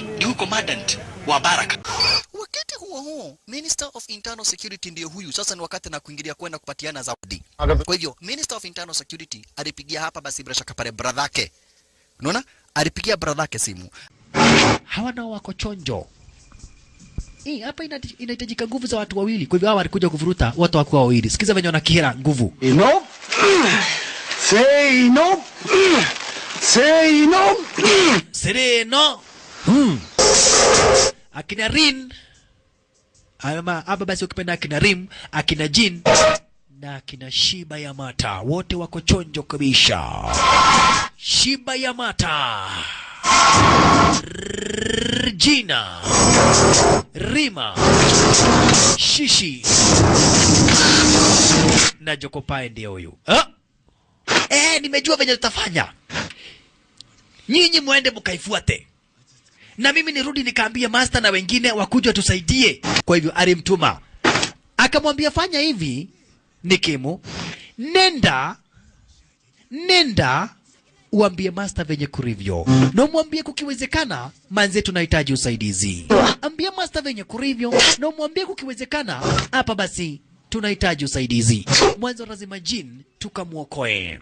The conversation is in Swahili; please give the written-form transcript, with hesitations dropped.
Ndio commandant wa Baraka. Wakati huo Minister of Internal Security ndiye huyu. Sasa ni wakati na kuingilia kwenda kupatiana zawadi. Kwa hivyo Minister of Internal Security alipigia hapa basi bila shaka pale brother yake. Unaona? Alipigia brother yake simu. Hawa nao wako chonjo. Hapa inahitajika nguvu za watu wawili. Kwa hivyo hawa walikuja kuvuruta watu wakuwa wawili. Sikiza venye wanakihera nguvu. No. Say no. Say no. Sereno. Akina Rin. Hapa basi ukipenda akina Rim, akina Jin na akina Shiba Yamata. Wote wako chonjo kabisa. Shiba Yamata. Gina, Rima, Shishi na Jokopae ndiye huyu. Nimejua venye tutafanya. Nyinyi muende mkaifuate. Na mimi nirudi nikaambia master na wengine wakuja tusaidie. Kwa hivyo alimtuma. Akamwambia fanya hivi, Nikimu, nenda uambie master venye kurivyo. Na umwambie kukiwezekana manze tunahitaji usaidizi. Ambia master venye kurivyo na umwambie kukiwezekana hapa basi tunahitaji usaidizi. Mwanzo lazima Jin tukamuokoe.